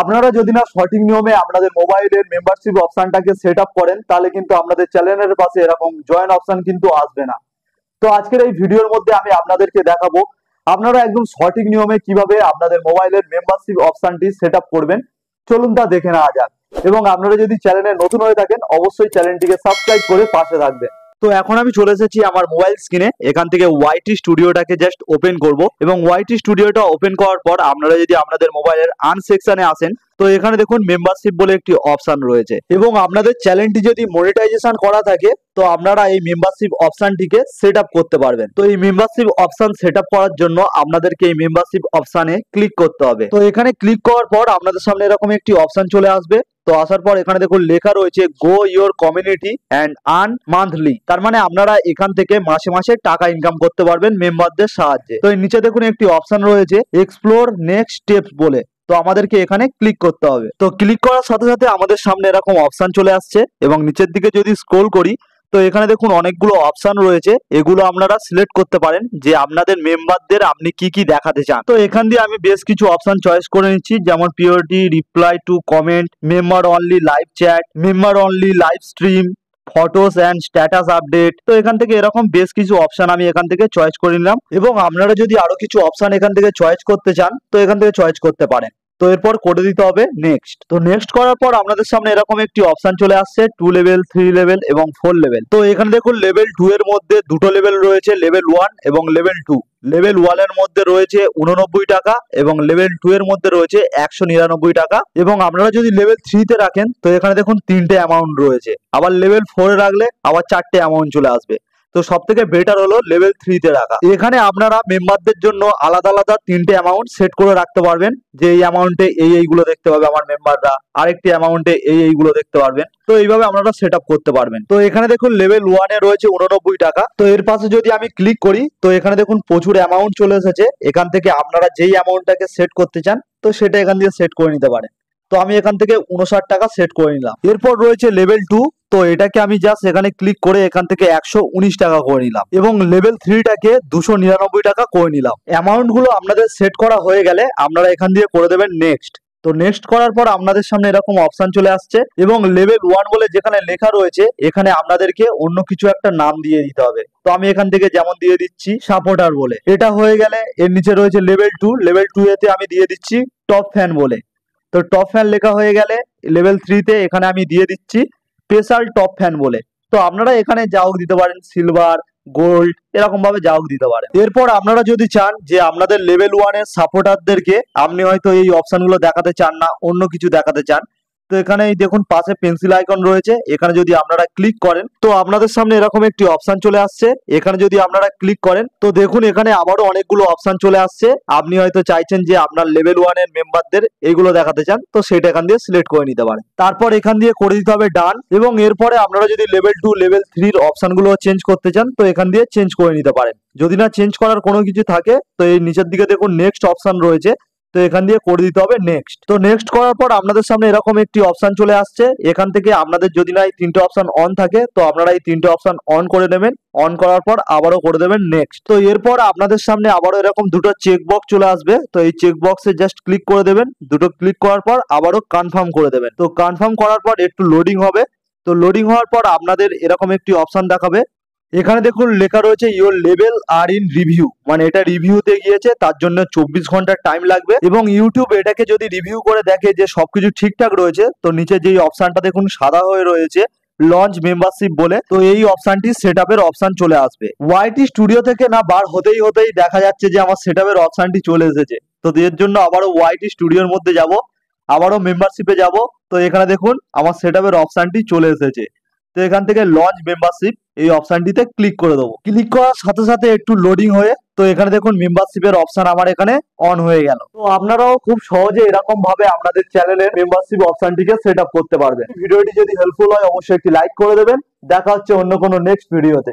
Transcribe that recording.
আপনারা যদি না সঠিক নিয়মে আপনাদের মোবাইলের মেম্বারশিপ অপশনটাকে সেট আপ করেন তাহলে কিন্তু আপনাদের চ্যানেলের পাশে এরকম জয়েন অপশন কিন্তু আসবে না। তো আজকের এই ভিডিওর মধ্যে আমি আপনাদেরকে দেখাবো আপনারা একদম সঠিক নিয়মে কিভাবে আপনাদের মোবাইলের মেম্বারশিপ অপশনটি সেট আপ করবেন। চলুন তা দেখে নেওয়া যাক। এবং আপনারা যদি চ্যানেলে নতুন হয়ে থাকেন অবশ্যই চ্যানেলটিকে সাবস্ক্রাইব করে পাশে থাকবেন। তো এখন আমি চলে এসেছি আমার মোবাইল স্ক্রিনে। এখান থেকে ওয়াইটি স্টুডিওটাকে জাস্ট ওপেন করব এবং ওয়াইটি স্টুডিওটা ওপেন করার পর আপনারা যদি আপনাদের মোবাইলের আর্ন সেকশনে আসেন তো এখানে দেখুন মেম্বারশিপ বলে একটি অপশন রয়েছে এবং আপনাদের চ্যানেলটি যদি মনিটাইজেশন করা থাকে তো আপনারা এই মেম্বারশিপ অপশনটিকে সেট আপ করতে পারবেন। তো এই মেম্বারশিপ অপশন সেট আপ করার জন্য আপনাদেরকে এই মেম্বারশিপ অপশনে ক্লিক করতে হবে। তো এখানে ক্লিক করার পর আপনাদের সামনে এরকম একটি অপশন চলে আসবে। তো আসার পর এখানে দেখুন লেখা রয়েছে go your community and earn monthly. তার মানে আপনারা এখান থেকে মাসে মাসে টাকা ইনকাম করতে পারবেন মেম্বারদের সাহায্যে। তো এর নিচে দেখুন একটি অপশন রয়েছে এক্সপ্লোর নেক্সট স্টেপস বলে। তো আমাদেরকে এখানে ক্লিক করতে হবে। তো ক্লিক করার সাথে সাথে আমাদের সামনে এরকম অপশন চলে আসছে এবং নিচের দিকে যদি স্ক্রল করি তো এখানে দেখুন অনেকগুলো অপশন রয়েছে। এগুলো আপনারা সিলেক্ট করতে পারেন যে আপনাদের মেম্বারদের আপনি কি কি দেখাতে চান। তো এখান দিয়ে আমি বেশ কিছু অপশন চয়েস করে নিচ্ছি, যেমন purity, reply to comment, member only live chat, member only live stream, photos and status update. তো এখান থেকে এরকম বেশ কিছু অপশন আমি এখান থেকে চয়েস করে নিলাম এবং আপনারা যদি আরো কিছু অপশন এখান থেকে চয়েস করতে চান তো এখান থেকে চয়েস করতে পারেন। তো এরপর করে দিতে হবে নেক্সট। তো নেক্সট করার পর আপনাদের সামনে এরকম একটি অপশন চলে আসছে 2 লেভেল, 3 লেভেল এবং 4 লেভেল। তো এখানে দেখুন লেভেল 2 এর মধ্যে দুটো লেভেল রয়েছে, লেভেল 1 এবং লেভেল 2। লেভেল 1 এর মধ্যে রয়েছে 89 টাকা এবং লেভেল 2 এর মধ্যে রয়েছে 199 টাকা। এবং আপনারা যদি লেভেল 3 তে রাখেন তো এখানে দেখুন 3টে অ্যামাউন্ট রয়েছে, আবার লেভেল 4 এ রাখলে আবার 4টে অ্যামাউন্ট চলে আসবে। তো সব থেকে বেটার হলো লেভেল 3 তে রাখা। এখানে আপনারা মেম্বারদের জন্য আলাদা আলাদা 3টে অ্যামাউন্ট সেট করে রাখতে পারবেন, যে এই অ্যামাউন্টে এইগুলো দেখতে পাবে আমার মেম্বাররা, আরেকটি অ্যামাউন্টে এইগুলো দেখতে পারবেন। তো এইভাবে আপনারা সেট আপ করতে পারবেন। তো এখানে দেখুন লেভেল 1 এ রয়েছে 89 টাকা। তো এর পাশে যদি আমি ক্লিক করি তো এখানে দেখুন প্রচুর অ্যামাউন্ট চলে এসেছে। এখান থেকে আপনারা যেই অ্যামাউন্টটাকে সেট করতে চান তো সেটা এখান দিয়ে সেট করে নিতে পারেন। তো আমি এখান থেকে 59 টাকা সেট করে নিলাম। এরপর রয়েছে লেভেল 2। তো এটাকে আমি জাস্ট এখানে ক্লিক করে এখান থেকে 119 টাকা করে নিলাম এবং লেভেল 3টাকে 299 টাকা করে নিলাম। অ্যামাউন্ট গুলো আপনাদের সেট করা হয়ে গেলে আপনারা এখান দিয়ে করে দেবেন নেক্সট। তো নেক্সট করার পর আপনাদের সামনে এরকম অপশন চলে আসছে এবং লেভেল 1 বলে যেখানে লেখা রয়েছে এখানে আপনাদেরকে অন্য কিছু একটা নাম দিয়ে দিতে হবে। তো আমি এখান থেকে যেমন দিয়ে দিচ্ছি সাপোর্টার বলে। এটা হয়ে গেলে এর নিচে রয়েছে লেভেল 2। লেভেল 2 এতে আমি দিয়ে দিচ্ছি টপ ফ্যান বলে। তো টপ ফ্যান লেখা হয়ে গেলে লেভেল 3 তে এখানে আমি দিয়ে দিচ্ছি স্পেশাল টপ ফ্যান বলে। তো আপনারা এখানে যাও দিতে পারেন সিলভার, গোল্ড, এরকম ভাবে যাও দিতে পারেন। এরপর আপনারা যদি চান যে আপনাদের লেভেল 1 এর সাপোর্টারদেরকে আপনি হয়তো এই অপশনগুলো দেখাতে চান না, অন্য কিছু দেখাতে চান, তো এখানে এই দেখুন পাশে পেন্সিল আইকন রয়েছে, এখানে যদি আপনারা ক্লিক করেন তো আপনাদের সামনে এরকম একটি অপশন চলে আসছে। এখানে যদি আপনারা ক্লিক করেন তো দেখুন এখানে আবারও অনেকগুলো অপশন চলে আসছে। আপনি হয়তো চাইছেন যে আপনার লেভেল 1 এর মেম্বারদের এইগুলো দেখাতে চান, তো সেটা এখান দিয়ে সিলেক্ট করে নিতে পারেন। তারপর এখান দিয়ে করে দিতে হবে ডান। এবং এরপরে আপনারা যদি লেভেল 2, লেভেল 3 এর অপশনগুলো চেঞ্জ করতে চান তো এখান দিয়ে চেঞ্জ করে নিতে পারেন। যদি না চেঞ্জ করার কোনো কিছু থাকে তো এই নিচের দিকে দেখুন নেক্সট অপশন রয়েছে, তো এখান দিয়ে করে দিতে হবে নেক্সট। তো নেক্সট করার পর আপনাদের সামনে এরকম একটি অপশন চলে আসছে। এখান থেকে আপনাদের যদি না এই 3টে অপশন অন থাকে তো আপনারা এই 3টে অপশন অন করে নেবেন। অন করার পর আবারও করে দেবেন নেক্সট। তো এরপর আপনাদের সামনে আবারও এরকম দুটো চেক বক্স চলে আসবে। তো এই চেক বক্সে জাস্ট ক্লিক করে দেবেন। দুটো ক্লিক করার পর আবারও কনফার্ম করে দেবেন। তো কনফার্ম করার পর একটু লোডিং হবে। তো লোডিং হওয়ার পর আপনাদের এরকম একটি অপশন দেখাবে। এখানে দেখুন লেখা রয়েছে ইওর লেভেল আর ইন রিভিউ, মানে এটা রিভিউতে গিয়েছে, তার জন্য 24 ঘন্টার টাইম লাগবে। এবং ইউটিউব এটাকে যদি রিভিউ করে দেখে যে সবকিছু ঠিকঠাক রয়েছে তো নিচে যেই অপশনটা দেখুন সাদা হয়ে রয়েছে লঞ্চ মেম্বারশিপ বলে, তো এই অপশনটি সেটআপের অপশন চলে আসবে। ওয়াইটি স্টুডিও থেকে না বার হতেই দেখা যাচ্ছে যে আমার সেটআপের অপশনটি চলে এসেছে। তো এর জন্য আবারও ওয়াইটি স্টুডিওর মধ্যে যাব, আবারও মেম্বারশিপে যাব। তো এখানে দেখুন আমার সেটআপের অপশনটি চলে এসেছে। তো এখান থেকে লঞ্চ মেম্বারশিপ এই অপশনটিতে ক্লিক করে দেবো। ক্লিক করার সাথে সাথে একটু লোডিং হয়ে তো এখানে দেখুন মেম্বারশিপের অপশন আমার এখানে অন হয়ে গেল। তো আপনারাও খুব সহজে এরকম ভাবে আপনাদের চ্যানেলের মেম্বারশিপ অপশনটিকে সেট আপ করতে পারবেন। ভিডিওটি যদি হেল্পফুল হয় অবশ্যই একটি লাইক করে দেবেন। দেখা হচ্ছে অন্য কোনো নেক্সট ভিডিওতে।